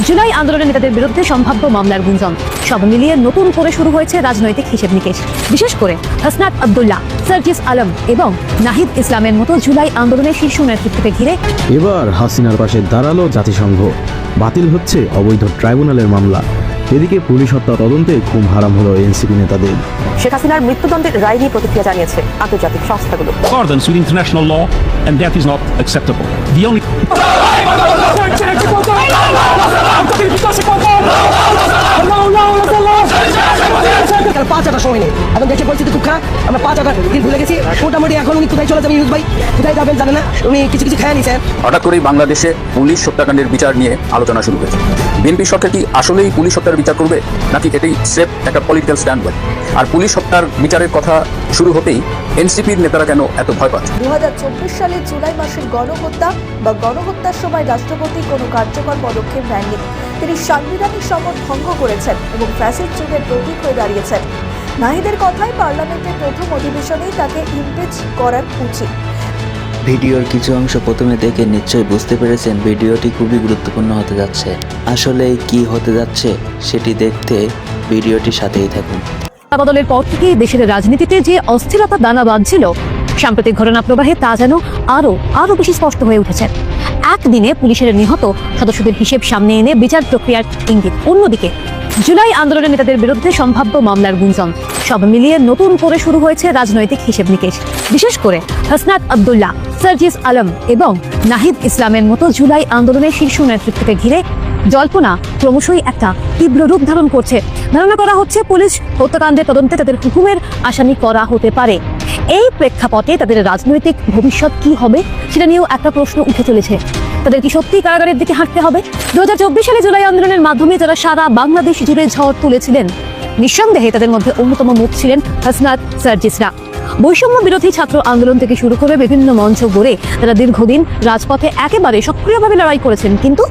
জুলাই আন্দোলনের নেতাদের বিরুদ্ধে সম্ভাব্য মামলার গুঞ্জন, সব মিলিয়ে নতুন করে শুরু হয়েছে রাজনৈতিক হিসেব নিকেশ। বিশেষ করে হাসনাত আব্দুল্লাহ, সার্জিস আলম এবং নাহিদ ইসলামের মতো জুলাই আন্দোলনের শীর্ষ নেতৃত্বকে ঘিরে এবার হাসিনার পাশে দাঁড়ালো জাতিসংঘ। বাতিল হচ্ছে অবৈধ ট্রাইব্যুনালের মামলা। এদিকে পুলিশ হত্যা তদন্তে ঘুম হারাম হলো এনসিপি নেতাদের। শেখ হাসিনার মৃত্যুদণ্ডের রায় নিয়ে প্রতিক্রিয়া জানিয়েছে আন্তর্জাতিক সংস্থাগুলো। Accordance with international law, and that is not acceptable. The only পাঁচটা সময় নেই, এখন দেশের পরিস্থিতি খুব খারাপ। আমরা 5-8 দিন ভুলে গেছি। মোটামুটি এখন উনি কোথায় চলে যাবেন ইউজ ভাই, কোথায় যাবেন জানে না, উনি কিছু খেয়ে নিছেন। হঠাৎ করেই বাংলাদেশে পুলিশ হত্যাকাণ্ডের বিচার নিয়ে আলোচনা শুরু হয়েছে। বিএনপি সরকার কি আসলেই পুলিশ হত্যার বিচার করবে, নাকি এটাই স্রেফ একটা পলিটিক্যাল স্ট্যান্ড বাই? আর পুলিশ হত্যার বিচারের কথা শুরু হতেই এনসিপির নেতারা কেন এত ভয় পাচ্ছে? 2024 সালের জুলাই মাসের গণহত্যা বা গণহত্যার সময় রাষ্ট্রপতি কোনো কার্যকর পদক্ষেপ নেননি। তিনি সাংবিধানিক শপথ ভঙ্গ করেছেন এবং ফ্যাসিস্ট যুগের প্রতীক হয়ে দাঁড়িয়েছেন। নাহিদের কথায় পার্লামেন্টের প্রথম অধিবেশনেই তাকে ইমপিচ করার উচিত। ভিডিওর কিছু অংশ প্রথমে দেখে নিশ্চয়ই বুঝতে পেরেছেন ভিডিওটি খুবই গুরুত্বপূর্ণ হতে যাচ্ছে। আসলে কি হতে যাচ্ছে সেটি দেখতে ভিডিওটির সাথেই থাকুন। বদলের পর থেকে দেশের রাজনীতিতে যে অস্থিরতা দানা বাঁধছিল, সাম্প্রতিক ঘটনা প্রবাহে তা যেন আরো বেশি স্পষ্ট হয়ে উঠেছে। একদিনে পুলিশের নিহত সদস্যদের হিসেব সামনে এনে বিচার প্রক্রিয়ার ইঙ্গিত। অন্যদিকে জুলাই আন্দোলনের নেতাদের বিরুদ্ধে সম্ভাব্য মামলার গুঞ্জন, সব মিলিয়ে নতুন করে শুরু হয়েছে রাজনৈতিক হিসেব নিকেশ। বিশেষ করে হাসনাত আব্দুল্লাহ, সার্জিস আলম এবং নাহিদ ইসলামের মতো জুলাই আন্দোলনের শীর্ষ নেতৃত্বকে ঘিরে জল্পনা ক্রমশই একটা তীব্র রূপ ধারণ করছে। ধারণা করা হচ্ছে পুলিশ হত্যাকাণ্ডের তদন্তে তাদের হুকুমের আসামি করা হতে পারে। এই প্রেক্ষাপটে তাদের রাজনৈতিক ভবিষ্যৎ কি হবে সেটা নিয়েও একটা প্রশ্ন উঠে চলেছে। তাদের কি সত্যি কারাগারের দিকে হাঁটতে হবে? 2024 সালে জুলাই আন্দোলনের মাধ্যমে যারা সারা বাংলাদেশ জুড়ে ঝড় তুলেছিলেন, নিঃসন্দেহে তাদের মধ্যে অন্যতম মুখ ছিলেন হাসনাত, সার্জিসরা। বৈষম্য বিরোধী ছাত্র আন্দোলন থেকে শুরু করে বিভিন্ন মঞ্চ গড়ে তারা দীর্ঘদিন রাজপথে একেবারে সক্রিয়ভাবে লড়াই করেছেন। কিন্তু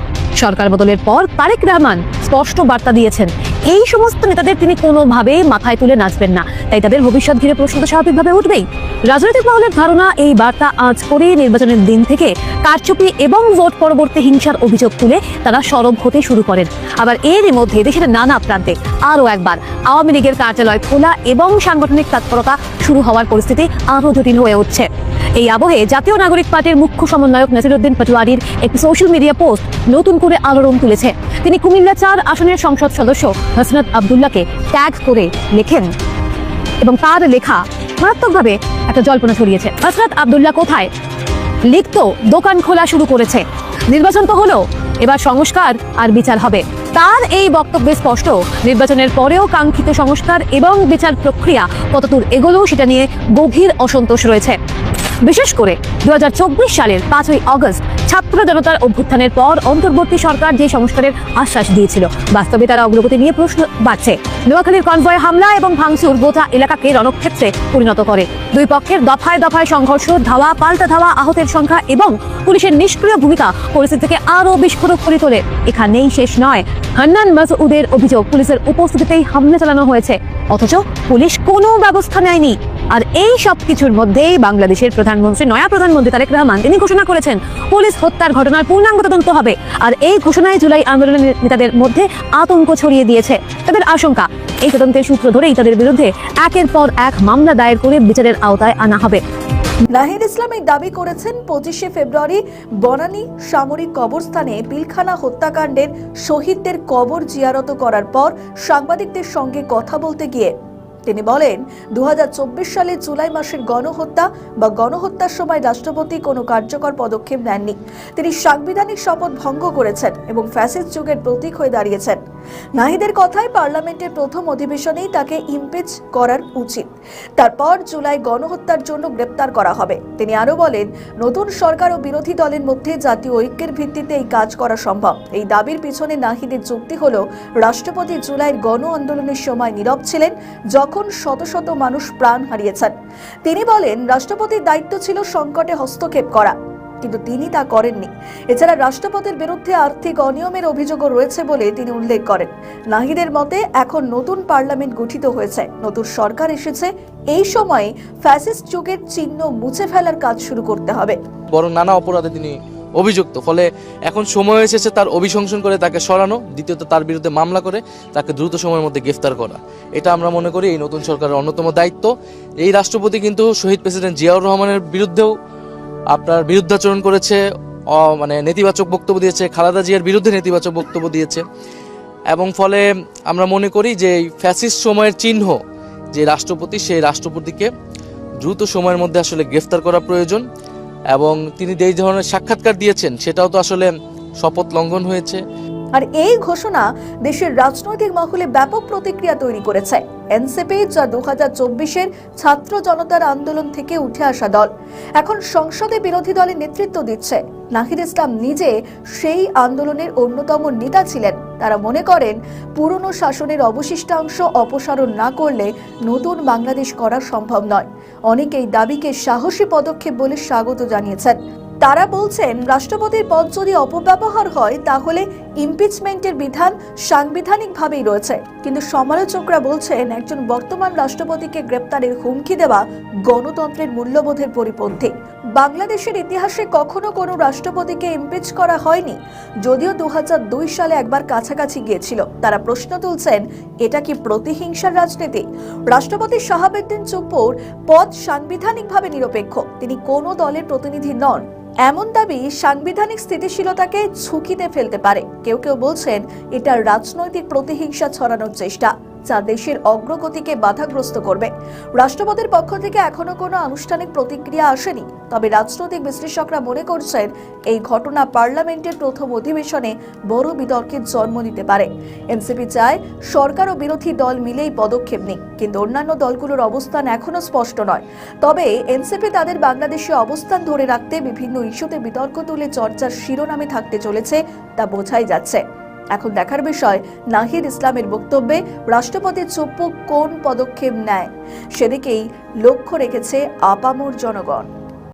সরকার বদলের পর তারেক রহমান স্পষ্ট বার্তা দিয়েছেন, এই সমস্ত নেতাদের তিনি কোনোভাবে মাথায় তুলে নাচবেন না। তাই তাদের ভবিষ্যৎ ঘিরে প্রশ্ন তো স্বাভাবিকভাবে উঠবেই। রাজনৈতিক মহলের ধারণা, এই বার্তা আজ করে নির্বাচনের দিন থেকে কারচুপি এবং ভোট পরবর্তী হিংসার অভিযোগ তুলে তারা সরব হতে শুরু করেন। আবার এরই মধ্যে দেশের নানা প্রান্তে আরও একবার আওয়ামী লীগের কার্যালয় খোলা এবং সাংগঠনিক তৎপরতা শুরু হওয়ার পরিস্থিতি আরও জটিল হয়ে উঠছে। এই আবহে জাতীয় নাগরিক পার্টির মুখ্য সমন্বয়ক নাসিরউদ্দিন পাটোয়ারির একটি সোশ্যাল মিডিয়া পোস্ট নতুন করে আলোড়ন তুলেছে। তিনি কুমিল্লা 4 আসনের সংসদ সদস্য হাসনাত আব্দুল্লাহকে ট্যাগ করে লেখেন এবং তার লেখা মারাত্মকভাবে একটা জল্পনা ছড়িয়েছে। হাসনাত আব্দুল্লাহ কোথায়? লিখতো দোকান খোলা শুরু করেছে, নির্বাচন তো হলো, এবার সংস্কার আর বিচার হবে। তার এই বক্তব্যে স্পষ্ট, নির্বাচনের পরেও কাঙ্ক্ষিত সংস্কার এবং বিচার প্রক্রিয়া কতদূর এগোলো সেটা নিয়ে গভীর অসন্তোষ রয়েছে। বিশেষ করে 2024 সালের 5ই আগস্ট ছাত্র জনতার অভ্যুত্থানের পর অন্তর্বর্তী সরকার যে সংস্কারের আশ্বাস দিয়েছিল, বাস্তবে তারা অগ্রগতি নিয়ে প্রশ্ন বাড়ছে। নোয়াখালীর কনভয়ে হামলা এবং ভাঙচুর গোটা এলাকাকে রণক্ষেত্রে পরিণত করে। দুই পক্ষের দফায় দফায় সংঘর্ষ, ধাওয়া পাল্টা ধাওয়া, আহতের সংখ্যা এবং পুলিশের নিষ্ক্রিয় ভূমিকা পরিস্থিতিকে আরও বিস্ফোরক করে তোলে। এখানেই শেষ নয়। হান্নান মাসউদের অভিযোগ, পুলিশের উপস্থিতিতেই হামলা চালানো হয়েছে, অথচ পুলিশ কোনো ব্যবস্থা নেয়নি। আর এই সব কিছুর মধ্যেই বাংলাদেশের নয়া প্রধানমন্ত্রী তারেক রহমান তিনি ঘোষণা করেছেন পুলিশ হত্যার ঘটনার পূর্ণাঙ্গ তদন্ত হবে। আর এই ঘোষণায় জুলাই আন্দোলনের নেতাদের মধ্যে আতঙ্ক ছড়িয়ে দিয়েছে। তাদের আশঙ্কা, এই তদন্তের সূত্র ধরেই তাদের বিরুদ্ধে একের পর এক মামলা দায়ের করে বিচারের আওতায় আনা হবে। নাহিদ ইসলাম এই দাবি করেছেন 25শে ফেব্রুয়ারি বনানী সামরিক কবরস্থানে পিলখানা হত্যাকাণ্ডের শহীদদের কবর জিয়ারত করার পর সাংবাদিকদের সঙ্গে কথা বলতে গিয়ে তিনি বলেন, 2024 সালে জুলাই মাসের গণহত্যা বা গণহত্যার সময় রাষ্ট্রপতি কোনো কার্যকর পদক্ষেপ নেননি। তিনি সাংবিধানিক শপথ ভঙ্গ করেছেন এবং ফ্যাসিস্ট যুগের প্রতীক হয়ে দাঁড়িয়েছেন। নাহিদের কথায় পার্লামেন্টের প্রথম অধিবেশনেই তাকে ইমপিচ করার উচিত, তারপর জুলাই গণহত্যার জন্য গ্রেপ্তার করা হবে। তিনি আরো বলেন, নতুন সরকার ও বিরোধী দলের মধ্যে জাতীয় ঐক্যের ভিত্তিতে এই কাজ করা সম্ভব। এই দাবির পিছনে নাহিদের যুক্তি হলো, রাষ্ট্রপতি জুলাইয়ের গণ আন্দোলনের সময় নীরব ছিলেন যখন শত শত মানুষ প্রাণ হারিয়েছেন। তিনি বলেন, রাষ্ট্রপতির দায়িত্ব ছিল সংকটে হস্তক্ষেপ করা, কিন্তু তিনি তা করেননি। এছাড়া রাষ্ট্রপতির বিরুদ্ধে আর্থিক অনিয়মের অভিযোগও রয়েছে বলে তিনি উল্লেখ করেন। নাহিদের মতে, এখন নতুন পার্লামেন্ট গঠিত হয়েছে, নতুন সরকার এসেছে, এই সময়ে ফ্যাসিস্ট যুগের চিহ্ন মুছে ফেলার কাজ শুরু করতে হবে। বরং নানা অপরাধে তিনি অভিযুক্ত। ফলে এখন সময় এসেছে তার অভিশংসন করে তাকে সরানো, দ্বিতীয়ত তার বিরুদ্ধে মামলা করে তাকে দ্রুত সময়ের মধ্যে গ্রেফতার করা। এটা আমরা মনে করি এই নতুন সরকারের অন্যতম দায়িত্ব। এই রাষ্ট্রপতি কিন্তু শহীদ প্রেসিডেন্ট জিয়াউর রহমানের বিরুদ্ধেও আপনার বিরুদ্ধাচরণ করেছে, মানে নেতিবাচক বক্তব্য দিয়েছে, খালেদা জিয়ার বিরুদ্ধে নেতিবাচক বক্তব্য দিয়েছে, এবং ফলে আমরা মনে করি যে এই ফ্যাসিস্ট সময়ের চিহ্ন যে রাষ্ট্রপতি, সেই রাষ্ট্রপতিকে দ্রুত সময়ের মধ্যে আসলে গ্রেফতার করা প্রয়োজন। এবং তিনি যে ধরনের সাক্ষাৎকার দিয়েছেন সেটাও তো আসলে শপথ লঙ্ঘন হয়েছে। আর এই ঘোষণা দেশের রাজনৈতিক মহলে ব্যাপক প্রতিক্রিয়া তৈরি করেছে। এনসিপি, যা 2024-এর ছাত্র জনতার আন্দোলন থেকে উঠে আসা দল, এখন সংসদে বিরোধী দলের নেতৃত্ব দিচ্ছে। নাহিদ ইসলাম নিজে সেই আন্দোলনের অন্যতম নেতা ছিলেন। তারা মনে করেন পুরনো শাসনের অবশিষ্টাংশ অপসারণ না করলে নতুন বাংলাদেশ করা সম্ভব নয়। অনেকেই দাবিকে সাহসী পদক্ষেপ বলে স্বাগত জানিয়েছেন। তারা বলছেন, রাষ্ট্রপতির পদ যদি অপব্যবহার হয় তাহলে ইমপিচমেন্টের বিধান সাংবিধানিকভাবেই রয়েছে, কিন্তু সমালোচকরা বলছেন একজন বর্তমান রাষ্ট্রপতিকে গ্রেপ্তারের হুমকি দেওয়া গণতন্ত্রের মূল্যবোধের পরিপন্থী। বাংলাদেশের ইতিহাসে কখনো কোনো রাষ্ট্রপতিকে ইমপিচ করা হয়নি, যদিও 2002 সালে একবার কাছাকাছি গিয়েছিল। তারা প্রশ্ন তুলছেন, এটা কি প্রতিহিংসার রাজনীতি? রাষ্ট্রপতি শাহাবুদ্দিন চুপ্পুর পদ সাংবিধানিকভাবে নিরপেক্ষ, তিনি কোনো দলের প্রতিনিধি নন। এমন দাবি সাংবিধানিক স্থিতিশীলতাকে ঝুঁকিতে ফেলতে পারে। কেউ কেউ বলছেন এটা রাজনৈতিক প্রতিহিংসা ছড়ানোর চেষ্টা, যা দেশের অগ্রগতিকে বাধাগ্রস্ত করবে। রাষ্ট্রপতির পক্ষ থেকে এখনো কোনো আনুষ্ঠানিক প্রতিক্রিয়া আসেনি, তবে রাজনৈতিক বিশ্লেষকরা মনে করছেন এই ঘটনা পার্লামেন্টের প্রথম অধিবেশনে বড় বিতর্কের জন্ম দিতে পারে। এনসিপি চায় সরকার ও বিরোধী দল মিলেই পদক্ষেপ নিক, কিন্তু অন্যান্য দলগুলোর অবস্থান এখনো স্পষ্ট নয়। তবে এনসিপি তাদের বাংলাদেশে অবস্থান ধরে রাখতে বিভিন্ন ইস্যুতে বিতর্ক তুলে চর্চার শিরোনামে থাকতে চলেছে, তা বোঝাই যাচ্ছে। এখন দেখার বিষয় নাহিদ ইসলামের বক্তব্যে রাষ্ট্রপতি চুপ্পু কোন পদক্ষেপ নেয়, সেদিকেই লক্ষ্য রেখেছে আপামর জনগণ।